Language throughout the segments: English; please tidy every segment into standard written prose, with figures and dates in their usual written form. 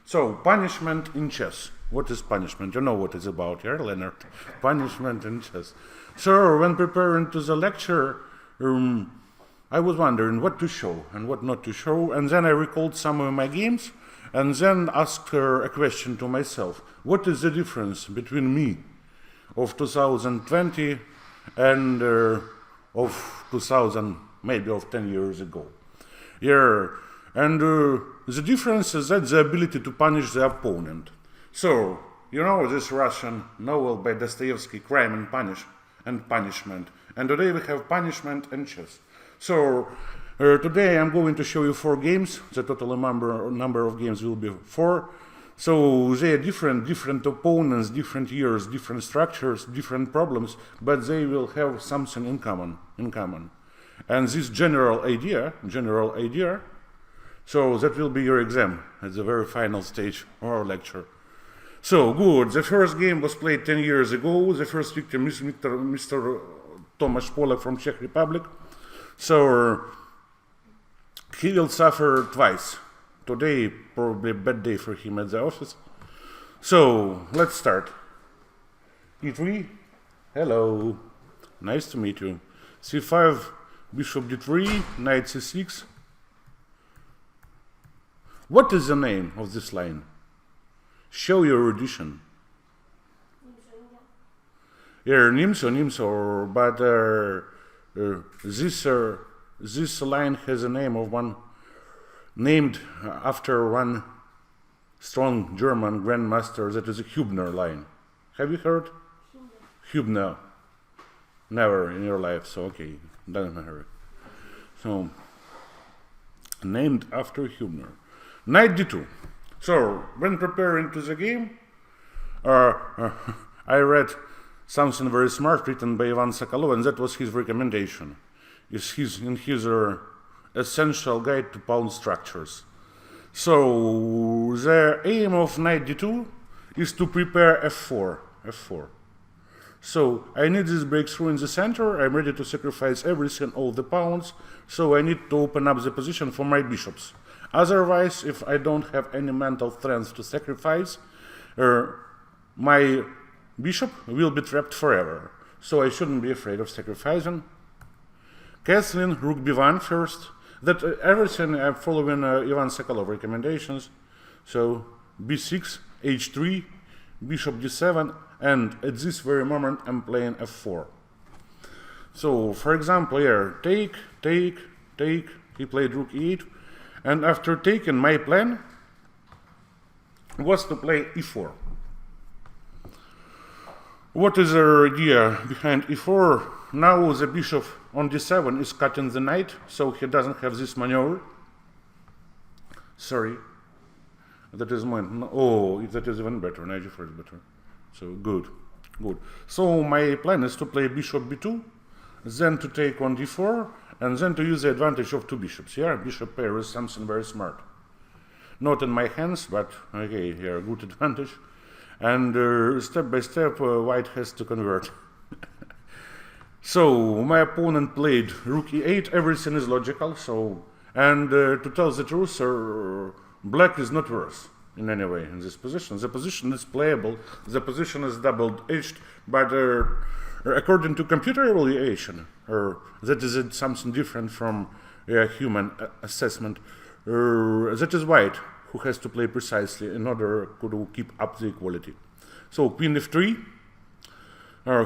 So, punishment in chess. What is punishment? You know what it's about, yeah, Leonard? Punishment in chess. So, when preparing to the lecture, I was wondering what to show and what not to show, and then I recalled some of my games, and then asked a question to myself. What is the difference between me of 2020 and of 2000, maybe of 10 years ago? Yeah, and the difference is that the ability to punish the opponent. So, you know this Russian novel by Dostoevsky, Crime and Punishment. And today we have punishment and chess. So, today I'm going to show you 4 games. The total number of games will be 4. So they are different opponents, different years, different structures, different problems, but they will have something in common. And this general idea, so that will be your exam at the very final stage of our lecture. So, good. The first game was played 10 years ago. The first victim is Mr. Tomasz Polak from Czech Republic. So, he will suffer twice. Today, probably a bad day for him at the office. So, let's start. E3. Hello. Nice to meet you. C5, Bishop D3, Knight C6. What is the name of this line? Show your erudition. Yeah, Nimso, but this line has a name of one, named after one strong German grandmaster, that is a Hübner line. Have you heard? Hübner. Never in your life, so okay, doesn't matter. So, named after Hübner. Knight D2. So, when preparing to the game, I read something very smart written by Ivan Sokolov, and that was his recommendation. Is in his essential guide to pawn structures. So, the aim of Knight D2 is to prepare F4. So, I need this breakthrough in the center. I'm ready to sacrifice everything, all the pawns. So, I need to open up the position for my bishops. Otherwise, if I don't have any mental strength to sacrifice, my bishop will be trapped forever. So I shouldn't be afraid of sacrificing. Castling, Rook B1 first. That everything I'm following Ivan Sokolov recommendations. So B6, H3, Bishop D7, and at this very moment I'm playing F4. So, for example, here, take. He played Rook E8. And after taking, my plan was to play E4. What is the idea behind E4? Now the bishop on D7 is cutting the knight, so he doesn't have this maneuver. Sorry. That is mine. Oh, that is even better. Knight G4 is better. So, good. So, my plan is to play bishop B2, then to take on D4, and then to use the advantage of 2 bishops. Yeah, bishop pair is something very smart. Not in my hands, but okay, here, good advantage. And step by step, white has to convert. So, my opponent played Rook E8, everything is logical, so, and to tell the truth, black is not worse in any way in this position. The position is playable, the position is double-edged, but according to computer evaluation, that is something different from human assessment, that is white who has to play precisely in order to keep up the equality. So queen f3,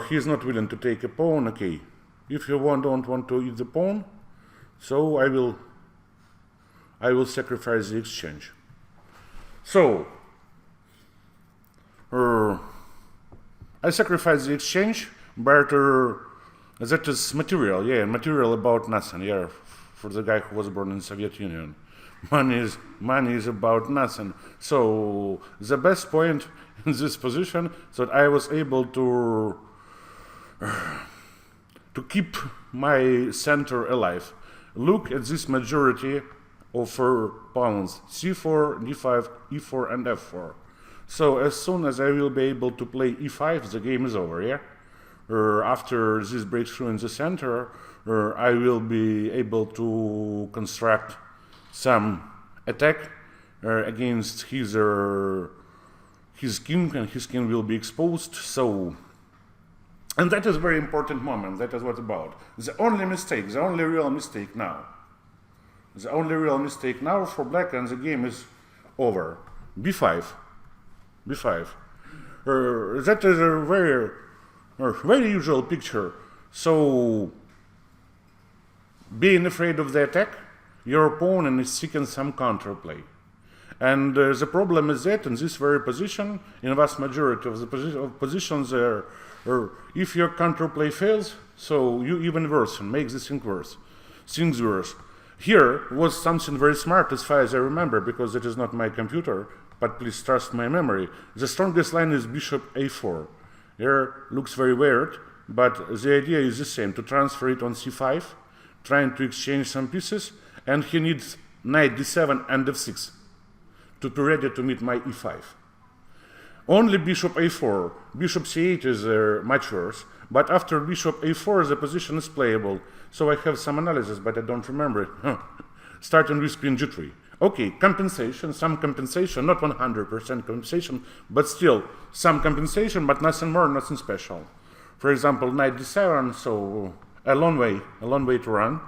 he is not willing to take a pawn. Okay, if you don't want to eat the pawn, so I will sacrifice the exchange. So I sacrifice the exchange, but that is material about nothing. Yeah, for the guy who was born in Soviet Union, money is about nothing. So the best point in this position is that I was able to keep my center alive. Look at this majority of pawns: c4, d5, e4, and f4. So as soon as I will be able to play e5, the game is over. Yeah. After this breakthrough in the center, I will be able to construct some attack against his king, and his king will be exposed. So, and that is a very important moment. That is what about. The only mistake, the only real mistake now. The only real mistake now for black, and the game is over. b5. b5. That is a very usual picture. So, being afraid of the attack, your opponent is seeking some counterplay. And the problem is that in this very position, in vast majority of the positions there, if your counterplay fails, so you even worsen, make this thing worse. Things worse. Here was something very smart as far as I remember, because it is not my computer, but please trust my memory. The strongest line is bishop a4. Here looks very weird, but the idea is the same, to transfer it on c5, trying to exchange some pieces, and he needs knight d7 and f6 to be ready to meet my e5. Only bishop a4, bishop c8 is much worse, but after bishop a4 the position is playable. So I have some analysis, but I don't remember it. Starting with queen g3. Okay, compensation, some compensation, not 100% compensation, but still some compensation, but nothing more, nothing special. For example, knight d7, so a long way to run.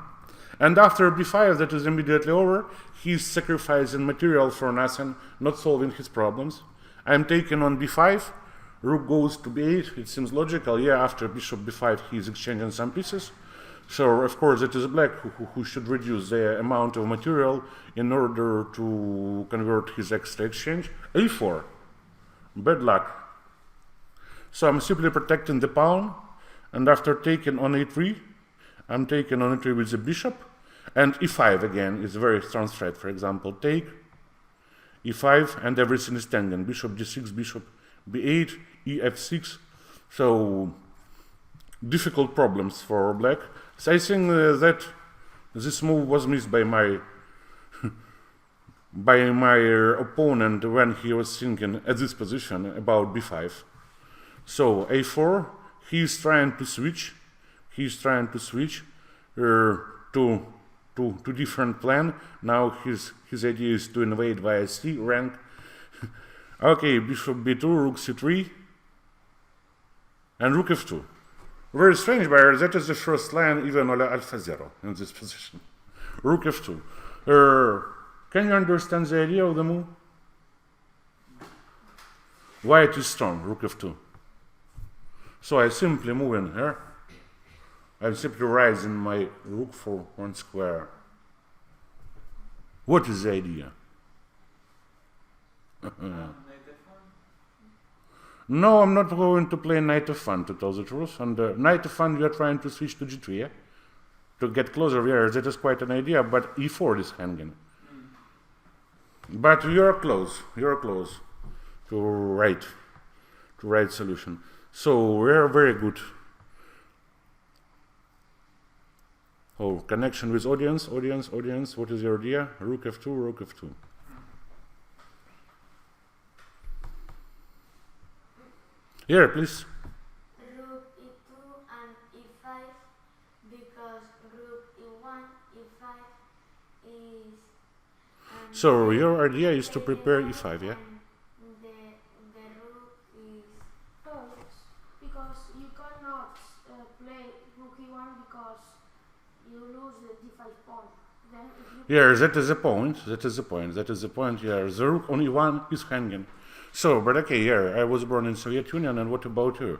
And after b5, that is immediately over, he's sacrificing material for nothing, not solving his problems. I'm taking on b5, rook goes to b8, it seems logical. Yeah, after bishop b5, he's exchanging some pieces. So, of course, it is black who should reduce the amount of material in order to convert his extra exchange. a4, bad luck. So I'm simply protecting the pawn, and after taking on a3, I'm taking on a3 with the bishop, and e5 again is a very strong threat. For example, take e5, and everything is tangent. Bishop d6, bishop b8, ef6. So difficult problems for black. So I think that this move was missed by my opponent when he was thinking at this position about b5. So a4, he's trying to switch. He's trying to switch to different plan. Now his idea is to invade via c rank. Okay, bishop b2, rook c3, and rook f2. Very strange, but that is the first line even on alpha 0 in this position. Rook f2. Can you understand the idea of the move? Why it is strong, rook f2? So I simply move in here. I'm simply raising my rook for one square. What is the idea? No, I'm not going to play knight f1, to tell the truth. And knight f1, we are trying to switch to g3, yeah? To get closer. Yeah, that is quite an idea, but e4 is hanging. But you're close to right solution. So we're very good. Oh, connection with audience. What is your idea? Rook f2, rook f2. Here, please. Rook e2 and e5, because rook e1, e5 is... So your idea is to prepare e5, yeah? The rook is false, because you cannot play rook e1 because you lose the d5 pawn. Then if you Yeah, that is the point. Yeah, the rook on e1 is hanging. So, but okay, yeah, I was born in Soviet Union, and what about you?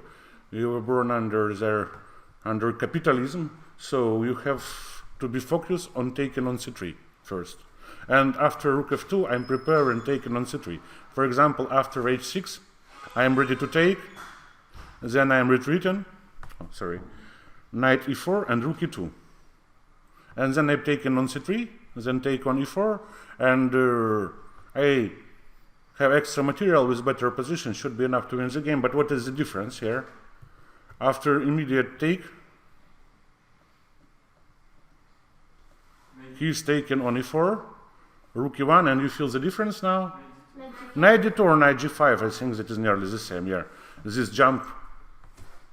You were born under capitalism, so you have to be focused on taking on c3 first. And after rook f2, I'm preparing taking on c3. For example, after h6, I'm ready to take, then I'm retreating, knight e4 and rook e2. And then I've taken on c3, then take on e4, and I have extra material with better position, should be enough to win the game. But what is the difference here? After immediate take, he's taken on e4, rook e1, and you feel the difference now? Knight d2 or knight g5, I think that is nearly the same, yeah. This jump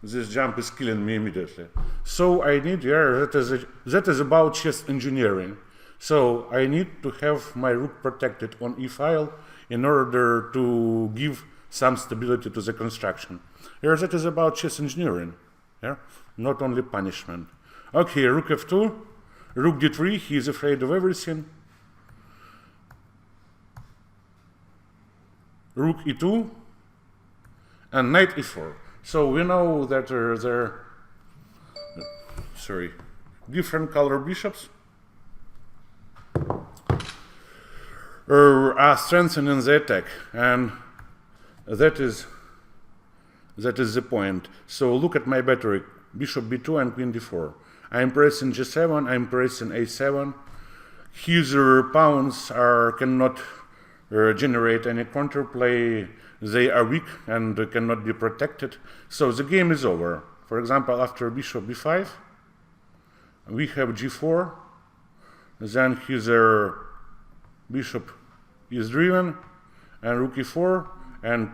is killing me immediately. So I need, yeah, that is about chess engineering. So I need to have my rook protected on e file in order to give some stability to the construction. Here that is about chess engineering, yeah? Not only punishment. Okay, rook f2, rook d3, he is afraid of everything. Rook e2, and knight e4. So we know that there are different color bishops are strengthening the attack, and that is the point. So look at my battery: bishop b2 and queen d4. I'm pressing g7, I'm pressing a7. His pawns cannot generate any counterplay. They are weak and cannot be protected. So the game is over. For example, after bishop b5, we have g4. Then his bishop is driven, and rook e4, and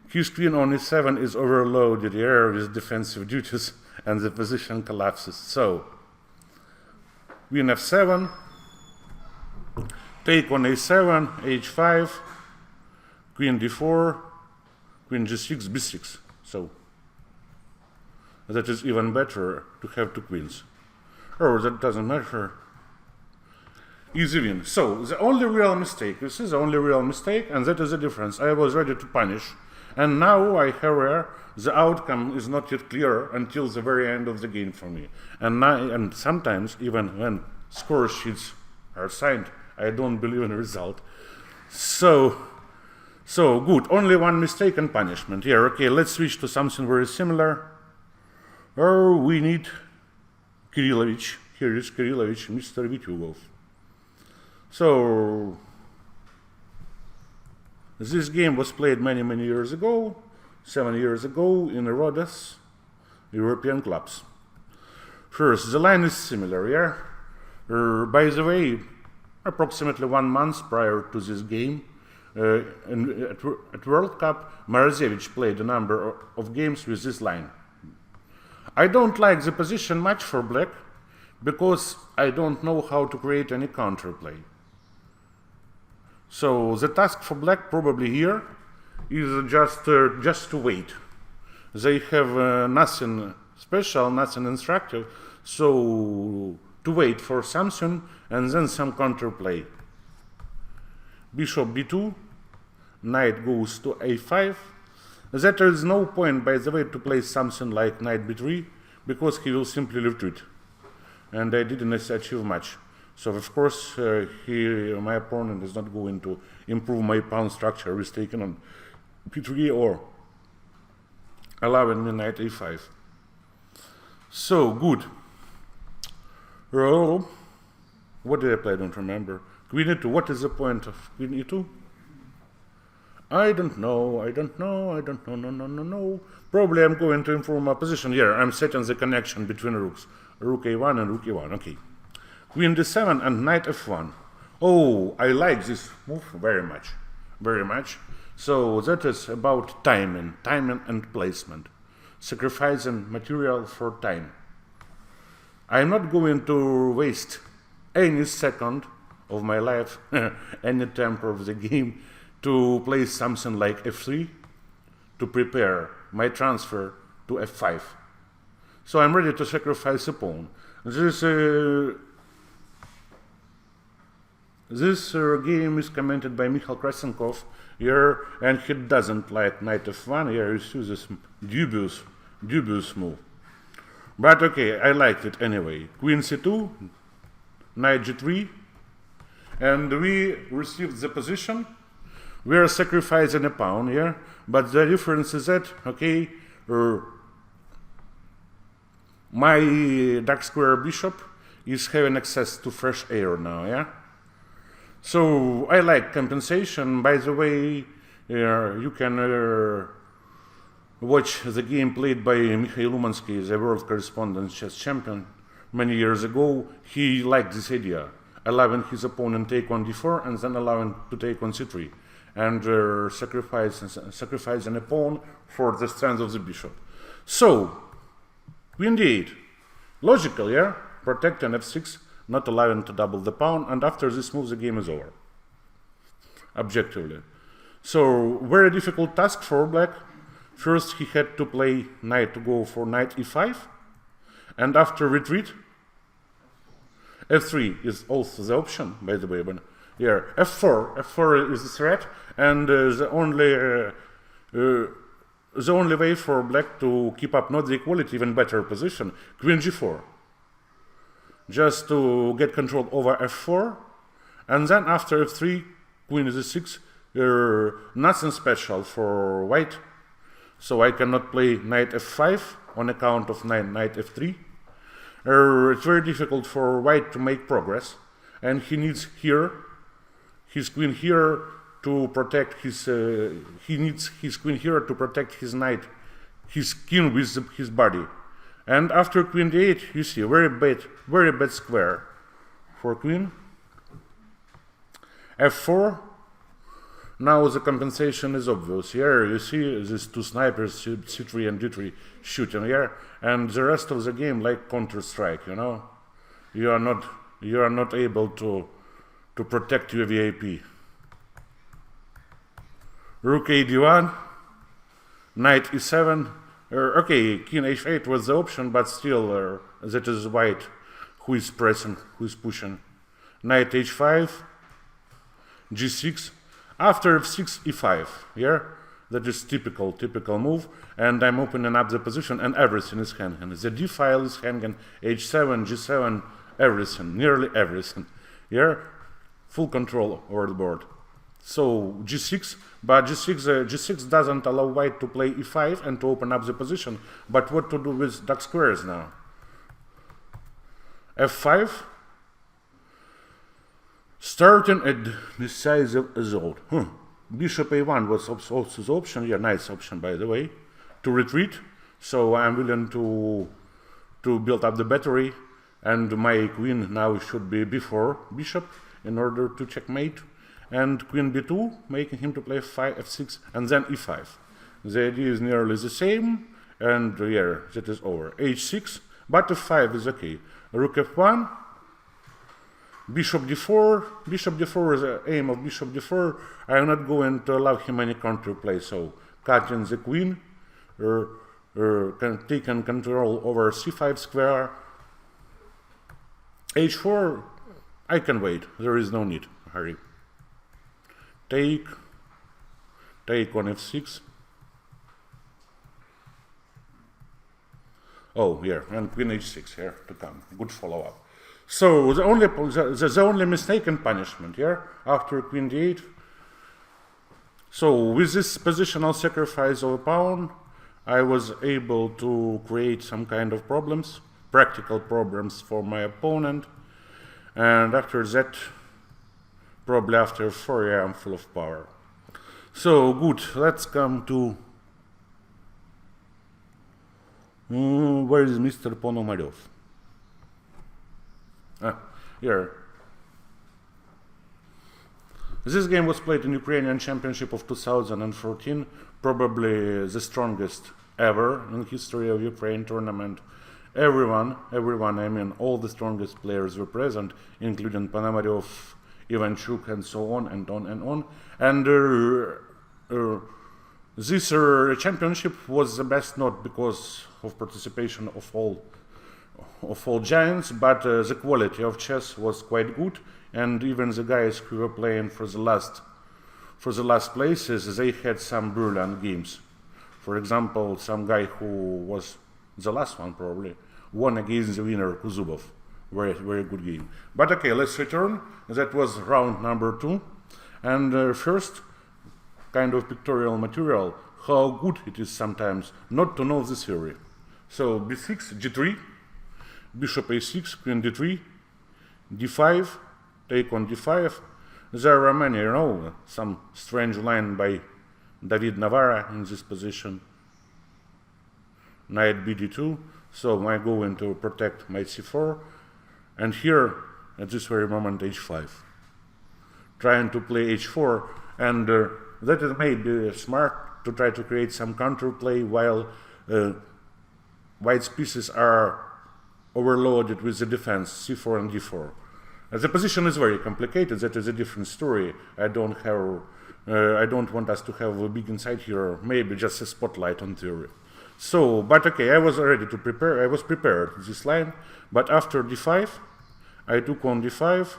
his queen on e7 is overloaded here with defensive duties, and the position collapses. So, queen f7, take on a7, h5, queen d4, queen g6, b6. So, that is even better to have two queens. Or that doesn't matter. Easy win. So, the only real mistake, this is the only real mistake, and that is the difference. I was ready to punish, and now I have the outcome is not yet clear until the very end of the game for me. And sometimes, even when score sheets are signed, I don't believe in the result. So good. Only one mistake and punishment. Here, okay, let's switch to something very similar. Or we need Kirillovich. Here is Kirillovich, Mr. Vityugov. So, this game was played many, many years ago, 7 years ago, in Rhodes, European clubs. First, the line is similar, yeah? By the way, approximately 1 month prior to this game, at World Cup, Marozevich played a number of games with this line. I don't like the position much for black, because I don't know how to create any counterplay. So the task for black probably here is just to wait. They have nothing special, nothing instructive, so to wait for something and then some counterplay. Bishop b2, knight goes to a5. There is no point, by the way, to play something like knight b3, because he will simply retreat. And I didn't achieve much. So of course, my opponent is not going to improve my pawn structure with taking on p3 or allowing me knight a5. So good. What did I play? I don't remember. Queen e2. What is the point of queen e2? I don't know. No. Probably I'm going to improve my position here. I'm setting the connection between rooks. Rook a1 and rook e1. Okay. Queen d7 and knight f1. Oh, I like this move very much. So that is about timing and placement. Sacrificing material for time. I'm not going to waste any second of my life, any tempo of the game, to play something like f3 to prepare my transfer to f5. So I'm ready to sacrifice a pawn. This game is commented by Mikhail Krasenkov here, and he doesn't like knight f1. Here he uses dubious move. But okay, I liked it anyway. Queen c2, knight g3, and we received the position. We are sacrificing a pawn here, but the difference is that, okay, my dark square bishop is having access to fresh air now, yeah? So I like compensation. By the way, you can watch the game played by Mikhail Umansky, the world correspondent chess champion, many years ago. He liked this idea, allowing his opponent take on d4 and then allowing to take on c3, and sacrificing a pawn for the strength of the bishop. So, queen d8, logical, yeah? Protecting f6, not allowing to double the pawn, and after this move the game is over, objectively. So, very difficult task for black. First he had to play knight to go for knight e5, and after retreat, f3 is also the option, by the way, but yeah, f4 is the threat, and the only way for black to keep up not the equality, even better position, queen g4, just to get control over f4, and then after f3, queen e6, nothing special for white, so I cannot play knight f5 on account of knight f3. It's very difficult for white to make progress, and he needs here his queen here to protect his. He needs his queen here to protect his knight, his king with his body. And after queen d8, you see very bad square for queen. f4. Now the compensation is obvious. Here you see these two snipers, c3 and d3, shooting here, and the rest of the game like Counter-Strike. You know, you are not able to protect your VIP. Rook a1, knight e7. Okay, king h8 was the option, but still that is white who is pressing, who is pushing. Knight h5, g6. After f6, e5, yeah? That is typical move, and I'm opening up the position, and everything is hanging. The d file is hanging, h7, g7, everything, nearly everything, yeah? Full control over the board. So g6, but g6 doesn't allow white to play e5 and to open up the position, but what to do with dark squares now? f5, starting at the size of a zone. Bishop a1 was also the option, yeah, nice option by the way, to retreat. So I'm willing to build up the battery, and my queen now should be before bishop in order to checkmate, and queen b2, making him to play f5, f6, and then e5. The idea is nearly the same, and yeah, that is over. h6, but f5 is okay. Rook f1, bishop d4. Bishop d4 is the aim of bishop d4. I am not going to allow him any counterplay, so cutting the queen, taking control over c5 square. h4, I can wait, there is no need, hurry. Take on f6. Oh, yeah, and queen h6 here to come, good follow-up. So the only mistake and punishment here after queen d8. So with this positional sacrifice of a pawn, I was able to create some kind of problems, practical problems for my opponent. And after that, probably after 4, yeah, I'm full of power. So good, let's come to where is Mr. Ponomarev? Here. This game was played in Ukrainian Championship of 2014, probably the strongest ever in history of Ukraine tournament. Everyone, I mean all the strongest players were present, including Ponomarev, Ivanchuk, and so on and on and on. And this championship was the best not because of participation of all giants, but the quality of chess was quite good, and even the guys who were playing for the last places, they had some brilliant games. For example, some guy who was the last one probably won against the winner Korobov. Very good game. But okay, let's return. That was round number 2, and first kind of pictorial material, how good it is sometimes not to know the theory. So b6, g3, bishop a6, queen d3, d5, take on d5. There are many, you know, some strange line by David Navarra in this position. Knight bd2, so I'm going to protect my c4, and here at this very moment h5, trying to play h4, and that is maybe smart to try to create some counterplay while white's pieces are overloaded with the defense c4 and d4. The position is very complicated. That is a different story. I don't want us to have a big insight here. Maybe just a spotlight on theory. So, but okay, I was ready to prepare. I was prepared this line. But after d5, I took on d5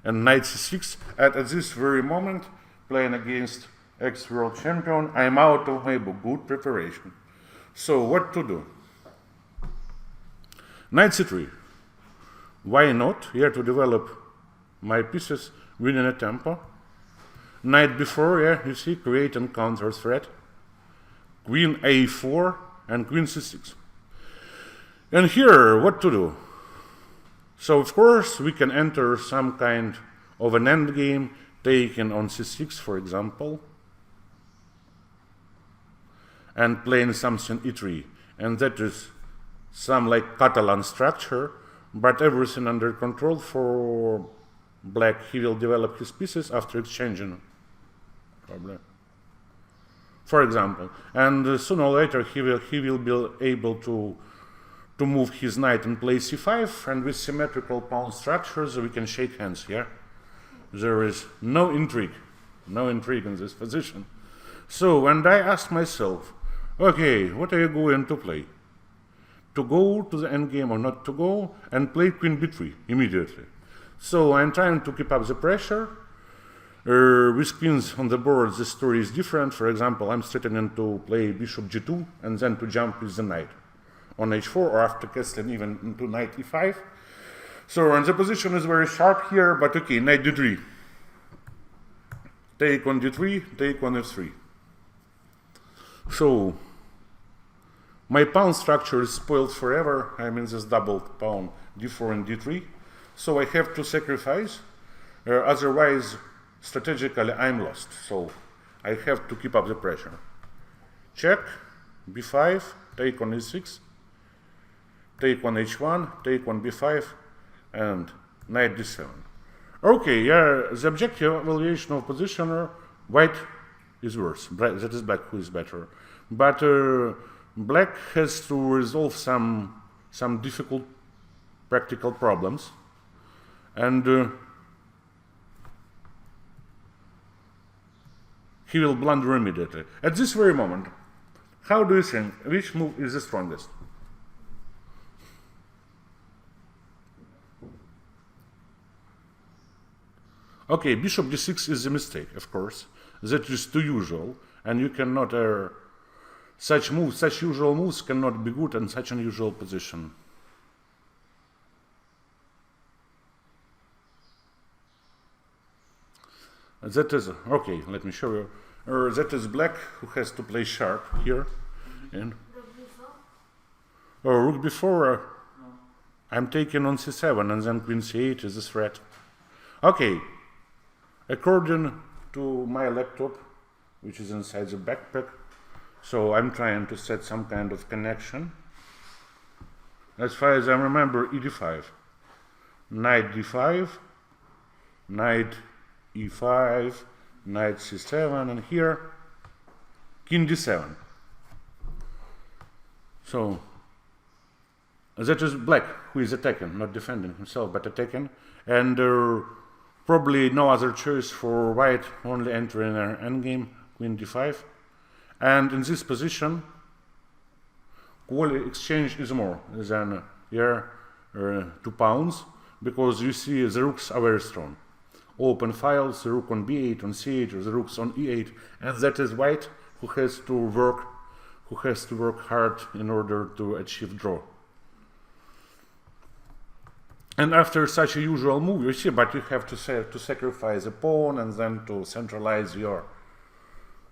and knight c6. And at this very moment, playing against ex-world champion, I'm out of my good preparation. So what to do? Knight c3. Why not? Here to develop my pieces within a tempo. Knight b4, yeah, you see, create and counter threat. Queen a4 and queen c6. And here, what to do? So, of course, we can enter some kind of an endgame, taken on c6, for example, and playing something e3. And that is some like Catalan structure, but everything under control for black. He will develop his pieces after exchanging, probably, for example. And sooner or later he will be able to move his knight and play c5, and with symmetrical pawn structures we can shake hands here. There is no intrigue in this position. So, and I asked myself, okay, what are you going to play? To go to the endgame or not to go, and play queen b3 immediately. So I'm trying to keep up the pressure. With queens on the board, the story is different. For example, I'm threatening to play bishop g2 and then to jump with the knight on h4, or after castling even into knight e5. So, and the position is very sharp here, but okay, knight d3. Take on d3, take on f3. So, my pawn structure is spoiled forever. I'm in this double pawn d4 and d3. So I have to sacrifice, otherwise strategically I'm lost. So I have to keep up the pressure. Check, b5, take on e6, take on h1, take on b5, and knight d7. Okay, yeah, the objective evaluation of positioner, white is worse, that is black who is better. But black has to resolve some difficult practical problems, and he will blunder immediately. At this very moment, how do you think, which move is the strongest? Okay, bishop d6 is a mistake, of course. That is too usual, and you cannot such usual moves cannot be good in such unusual position. That is, okay, let me show you. That is black who has to play sharp here. And rook b4, I'm taking on c7, and then queen c8 is a threat. Okay, according to my laptop, which is inside the backpack, so I'm trying to set some kind of connection. As far as I remember, e5, knight d5, knight e5, knight c7, and here king d7. So that is black who is attacking, not defending himself, but attacking, and probably no other choice for white, only entering an endgame, queen d5. And in this position, quality exchange is more than here 2 pawns, because you see the rooks are very strong. Open files, the rook on b8, on c8, or the rooks on e8, and that is white who has to work hard in order to achieve draw. And after such a usual move, you see, but you have to sacrifice a pawn and then to centralize your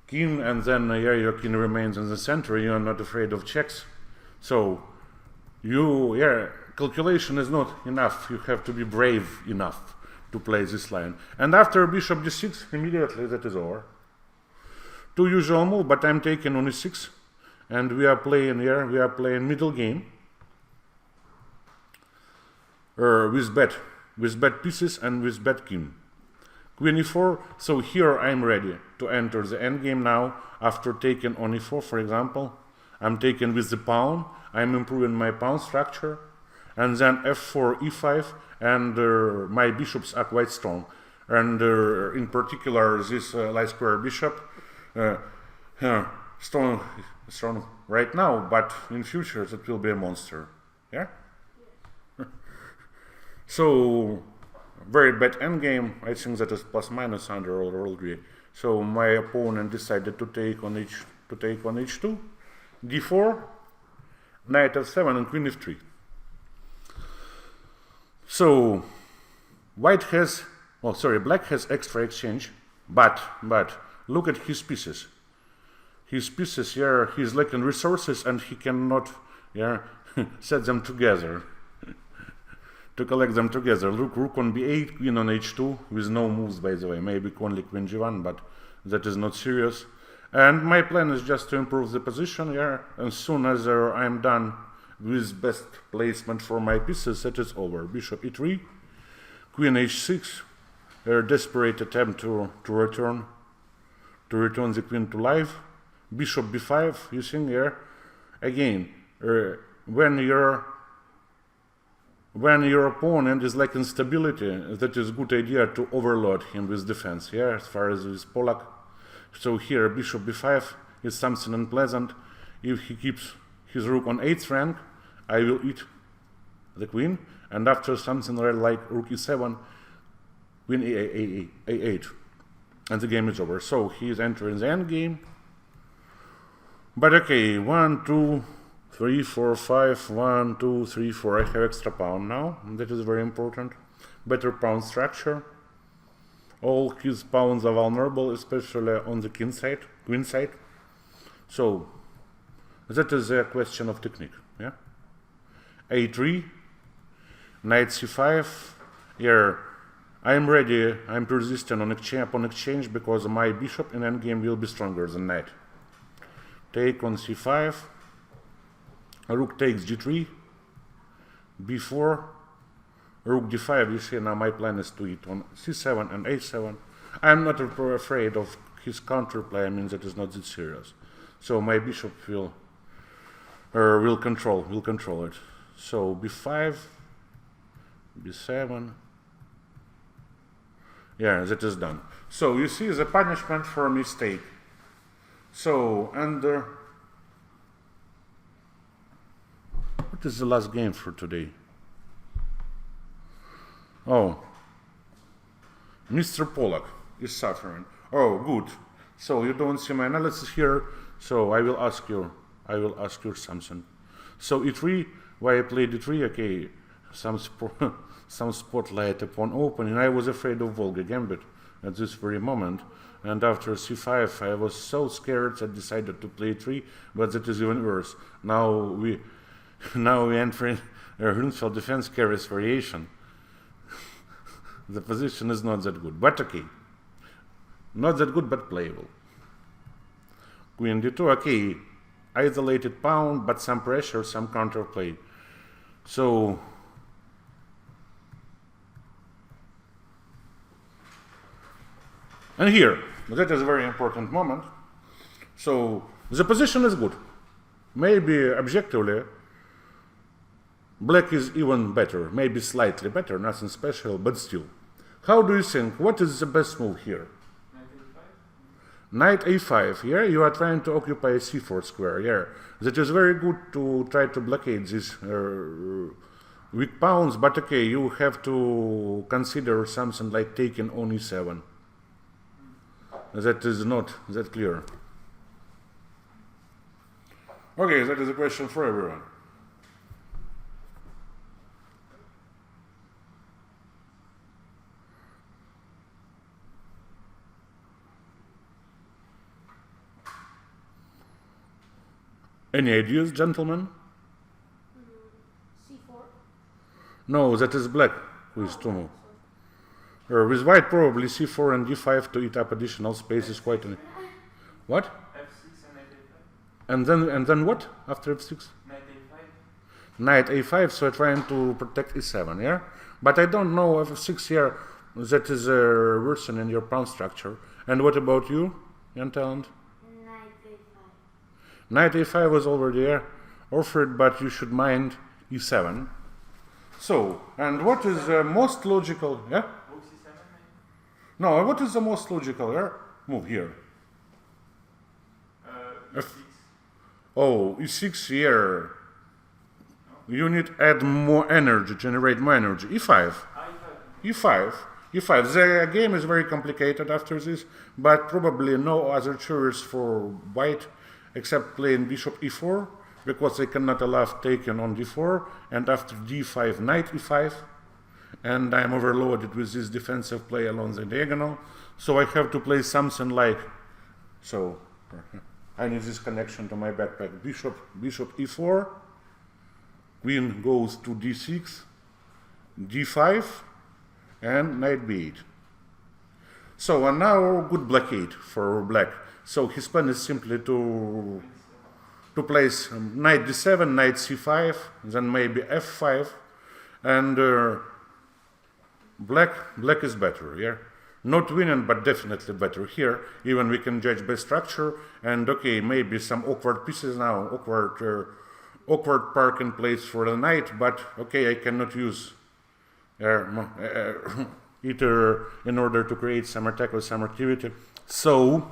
king, and then your king remains in the center. You are not afraid of checks. So calculation is not enough. You have to be brave enough to play this line. And after bishop d6, immediately that is over. 2 usual move, but I'm taking on e6, and we are playing middle game with bad pieces and with bad king. Queen e4, so here I'm ready to enter the endgame now. After taking on e4, for example, I'm taking with the pawn, I'm improving my pawn structure, and then f4, e5, and my bishops are quite strong. And in particular, this light square bishop, strong right now, but in future it will be a monster. Yeah? So, very bad endgame. I think that is plus minus under all agree. So my opponent decided to take on h2, d4, knight f7, and queen f3. So black has extra exchange, but look at his pieces. His pieces here, he's lacking resources and he cannot set them together. To collect them together. Look, rook on b8, queen on h2, with no moves, by the way. Maybe only queen g1, but that is not serious. And my plan is just to improve the position here. As soon as I'm done with best placement for my pieces, that is over. Bishop e3, queen h6, a desperate attempt to return the queen to life. Bishop b5, you see here. Again, when your opponent is lacking stability, that is a good idea to overload him with defense, as far as with Polak. So here, bishop b5 is something unpleasant. If he keeps his rook on 8th rank, I will eat the queen, and after something like rook e7, queen a8, and the game is over. So he is entering the endgame. But okay, 1, 2, 3, 4, 5, 1, 2, 3, 4. I have extra pawn now. That is very important. Better pawn structure. All his pawns are vulnerable, especially on the queen side. So that is a question of technique. Yeah. A3, knight c5. Here, I'm ready. I'm persistent on exchange because my bishop in endgame will be stronger than knight. Take on c5. Rook takes g3, b4, rook d5. You see, now my plan is to eat on c7 and a7. I'm not afraid of his counterplay. I mean, that is not that serious. So my bishop will control it. So b5, b7. Yeah, that is done. So you see the punishment for a mistake. So what is the last game for today? Oh, Mr. Polak is suffering. Oh, good. So you don't see my analysis here. So I will ask you something. So e3, why I played e3? Okay, some spotlight upon opening. I was afraid of Volga Gambit at this very moment. And after c5, I was so scared I decided to play e3. But that is even worse. Now we enter in Grunfeld defense carries variation. The position is not that good, but okay. Not that good, but playable. Queen d2, okay. Isolated pawn, but some pressure, some counterplay. So, and here, that is a very important moment. So, the position is good. Maybe objectively, black is even better, maybe slightly better, nothing special, but still. How do you think? What is the best move here? Knight a5. Here you are trying to occupy a c4 square. Here, that is very good to try to blockade these weak pawns. But okay, you have to consider something like taking on e7. That is not that clear. Okay, that is a question for everyone. Any ideas, gentlemen? c4. No, that is black who is Tumu. With white, probably c4 and d5 to eat up additional space is quite an... What? f6 and knight a5. And then what after f6? Knight a5. Knight a5, so I'm trying to protect e7, yeah? But I don't know if f6 here, that is worsening your pawn structure. And what about you, Anton? Knight a5. Knight a5 was already there, offered, but you should mind e7. So, and what is the most logical? Yeah. Rook c7 maybe? No, what is the most logical move here? E6. Oh, e6 here. You need add more energy, generate more energy. e5. I5. e5. The game is very complicated after this, but probably no other choice for white except playing bishop e4, because they cannot allow taken on d4, and after d5, knight e5, and I'm overloaded with this defensive play along the diagonal, so I have to play something like, so I need this connection to my backpack. Bishop e4, queen goes to d6, d5, and knight b8. So, and now good blockade for black. So his plan is simply to place knight d7, knight c5, then maybe f5, and black is better, yeah? Not winning, but definitely better here. Even we can judge by structure, and okay, maybe some awkward pieces now, awkward parking place for the knight, but okay, I cannot use either in order to create some attack with some activity. So,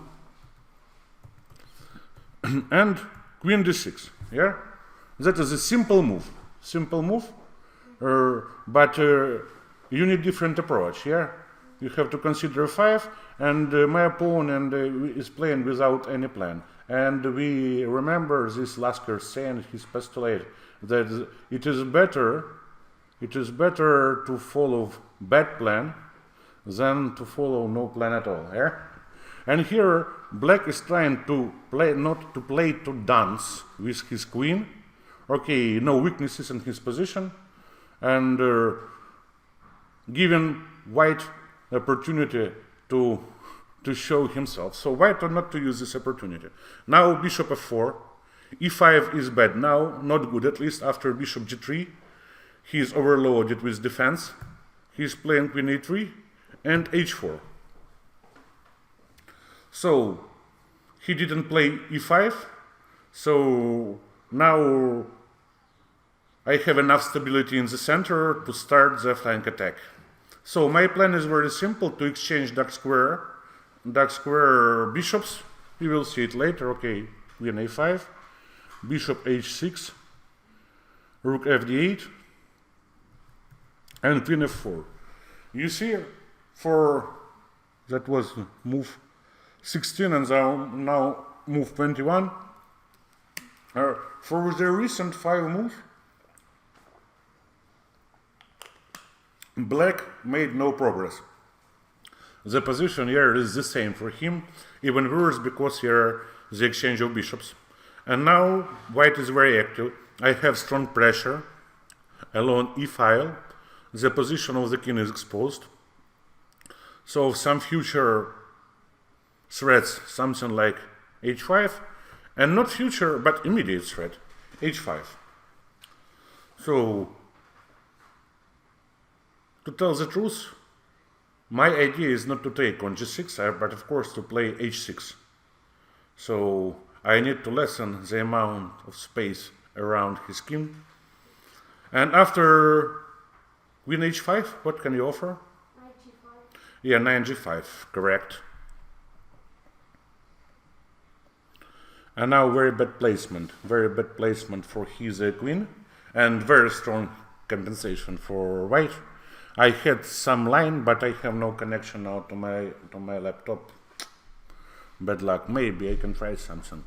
and queen d6, yeah? That is a simple move, but you need different approach, yeah? You have to consider 5, and my opponent is playing without any plan. And we remember this Lasker saying, his postulate, that it is better to follow bad plan than to follow no plan at all. Yeah? And here black is trying to play, not to play to dance with his queen. Okay, no weaknesses in his position, and giving white opportunity to show himself. So white are not to use this opportunity. Now bishop f4, e5 is bad now, not good, at least after bishop g3. He is overloaded with defense. He is playing queen a3 and h4. So he didn't play e5, so now I have enough stability in the center to start the flank attack. So my plan is very simple, to exchange dark square bishops. We will see it later. Okay, queen a5, bishop h6, rook fd8, and queen f4. You see, that was move 16 and now move 21. For the recent 5 moves, black made no progress. The position here is the same for him, even worse, because here the exchange of bishops. And now white is very active. I have strong pressure along e file. The position of the king is exposed. So some future threats, something like h5, and not future but immediate threat, h5. So to tell the truth, my idea is not to take on g6, but of course to play h6. So I need to lessen the amount of space around his king. And after queen h5, what can you offer? Knight g5. Yeah, knight g5, correct. And now very bad placement for his queen, and very strong compensation for white. I had some line, but I have no connection now to my laptop. Bad luck. Maybe I can try something.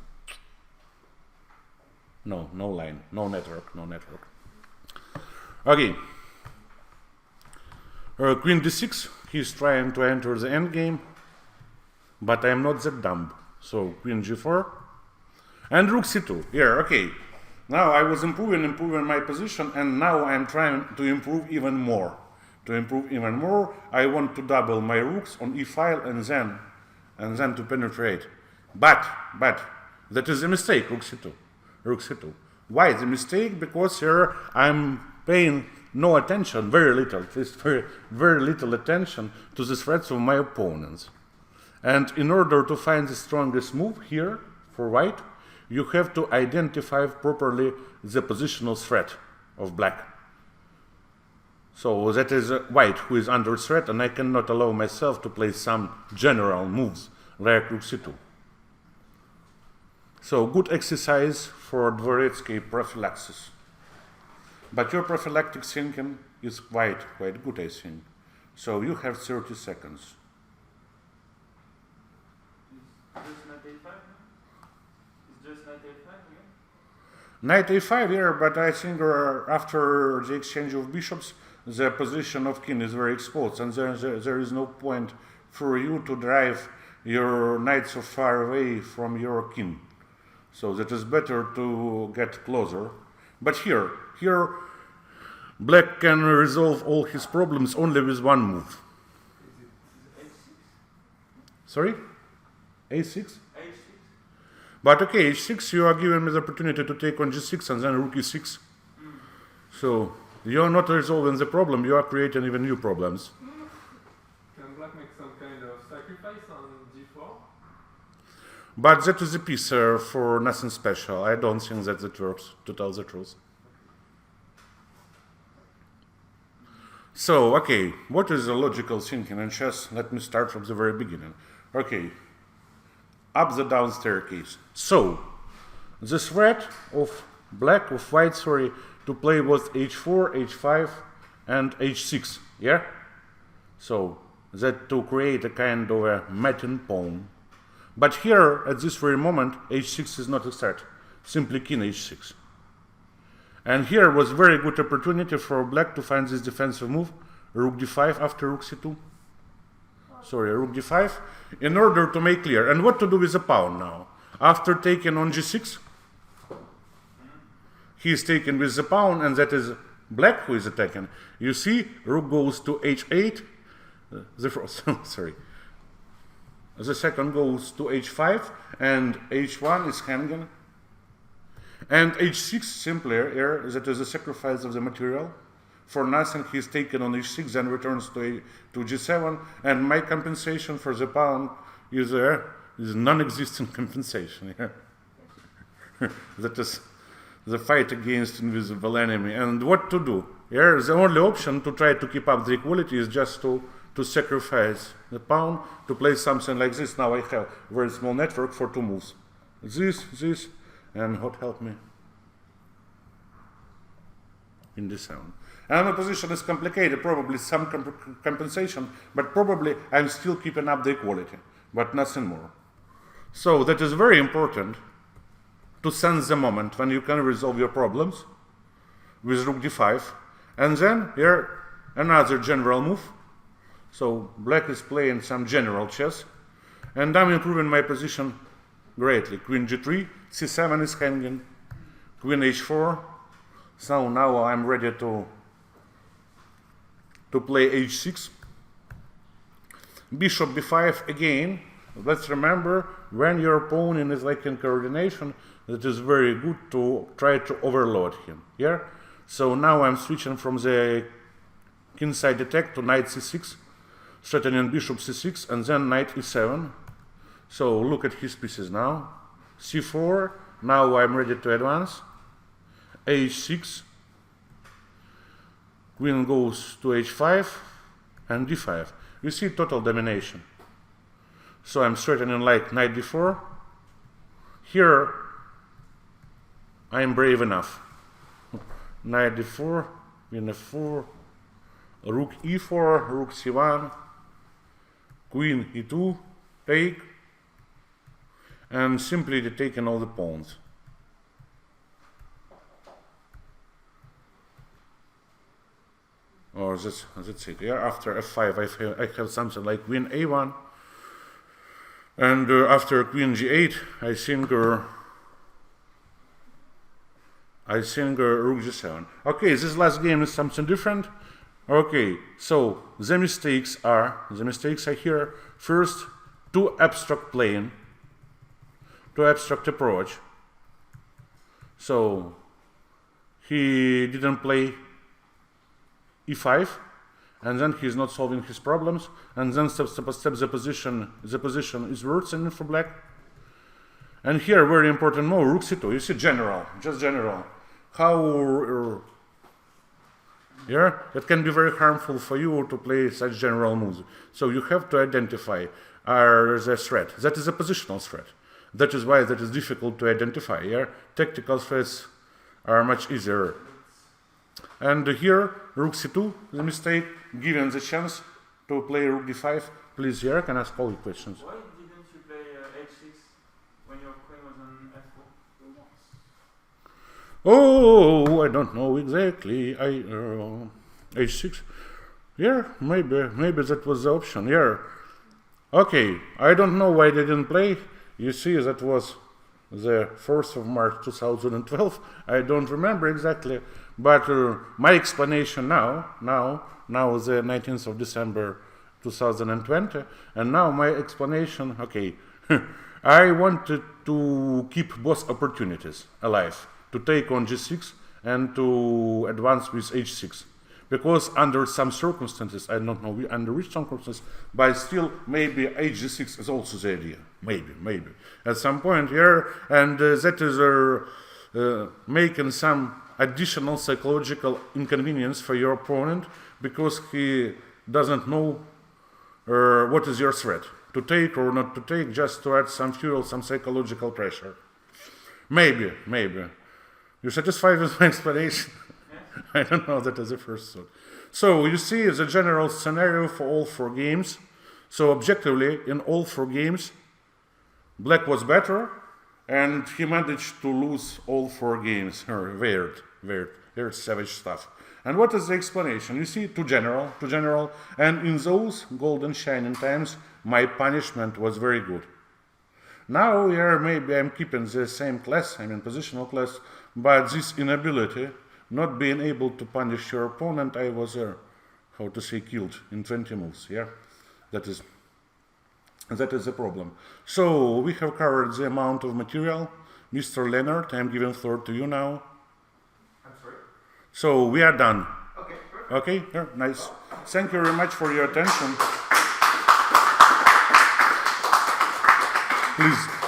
No line, no network. Okay. Queen d6. He's trying to enter the endgame, but I'm not that dumb. So queen g4 and rook c2. Here, okay. Now I was improving my position, and now I'm trying to improve even more. I want to double my rooks on e file and then to penetrate. But that is a mistake. Rook c2. Why the mistake? Because here I'm paying no attention, very little, at least very little attention to the threats of my opponents. And in order to find the strongest move here for white, you have to identify properly the positional threat of black. So that is white who is under threat, and I cannot allow myself to play some general moves like rook c2. So good exercise for Dvoretsky prophylaxis. But your prophylactic thinking is quite good, I think. So you have 30 seconds. Is just knight a5? Is just knight a5 again? Knight a5 here, but I think after the exchange of bishops, the position of king is very exposed, and there is no point for you to drive your knight so far away from your king. So that is better to get closer. But here, black can resolve all his problems only with one move. Is it h6? Sorry? a6? h6? But okay, h6, you are given me the opportunity to take on g6 and then rook e6. So you are not resolving the problem, you are creating even new problems. Can black make some kind of sacrifice on g4? But that is a piece for nothing special. I don't think that it works, to tell the truth. So, okay, what is the logical thinking in chess? Let me start from the very beginning. Okay, up the down staircase. So, the threat of black, of white, sorry, to play was h4, h5, and h6, yeah? So, that to create a kind of a matching pawn. But here, at this very moment, h6 is not a threat, simply king h6. And here was very good opportunity for black to find this defensive move, rook d5 after rook c2. Sorry, rook d5, in order to make clear. And what to do with the pawn now? After taking on g6, he is taken with the pawn, and that is black who is attacking. You see, rook goes to h8, the first, sorry. The second goes to h5, and h1 is hanging. And h6 simply here, that is a sacrifice of the material. For nothing, he is taken on h6, then returns to g7, and my compensation for the pawn is non-existent compensation here. That is the fight against invisible enemy. And what to do? Here, the only option to try to keep up the equality is just to sacrifice the pawn, to play something like this. Now I have a very small network for two moves. This, and what help me? In this sound. And my position is complicated, probably some compensation, but probably I'm still keeping up the equality, but nothing more. So that is very important to sense the moment when you can resolve your problems with rook d5. And then here another general move. So black is playing some general chess, and I'm improving my position greatly. Queen g3, c7 is hanging, queen h4. So now I'm ready to play h6. Bishop b5 again. Let's remember, when your opponent is like in coordination, it is very good to try to overload him. Yeah? So now I'm switching from the kingside attack to knight c6, threatening bishop c6, and then knight e7. So look at his pieces now. c4, now I'm ready to advance. h6, queen goes to h5, and d5. You see total domination. So I'm threatening like knight d4. Here, I'm brave enough. Knight d4, queen f4, rook e4, rook c1, queen e2, take, and simply taking all the pawns. Or that's it. Yeah, after f5 I have something like queen a1, and after queen g8 I think rook g7. Okay, this last game is something different. Okay, so the mistakes are here. First, too abstract playing, too abstract approach. So he didn't play e5, and then he's not solving his problems, and then step the position is worsening for black. And here, very important move, rook c2. You see general, just general. How here it can be very harmful for you to play such general moves. So you have to identify the threat. That is a positional threat. That is why that is difficult to identify. Here, tactical threats are much easier. And here, rook c2, the mistake, given the chance to play rook d5. Please, here, can I ask all the questions? Why didn't you play h6 when your queen was on f4? Yes. Oh, I don't know exactly. H6. Yeah, maybe that was the option. Yeah. Okay, I don't know why they didn't play. You see, that was the 4th of March 2012. I don't remember exactly, but my explanation now the 19th of December 2020, and now my explanation, okay, I wanted to keep both opportunities alive, to take on g6 and to advance with h6. Because under some circumstances, I don't know under which circumstances, but still maybe hg6 is also the idea. Maybe. At some point here, and that is making some additional psychological inconvenience for your opponent because he doesn't know what is your threat. To take or not to take, just to add some fuel, some psychological pressure. Maybe. You satisfied with my explanation? I don't know, that is the first thought. So you see the general scenario for all 4 games. So objectively, in all 4 games, black was better, and he managed to lose all 4 games. Weird, savage stuff. And what is the explanation? You see, too general, and in those golden shining times, my punishment was very good. Now here maybe I'm keeping the same class, I mean positional class, but this inability, not being able to punish your opponent, I was how to say, killed in 20 moves. Yeah, that is the problem. So we have covered the amount of material. Mr. Leonard, I'm giving floor to you now. I'm sorry? So we are done. Okay, perfect. Okay, yeah, nice. Thank you very much for your attention. Please.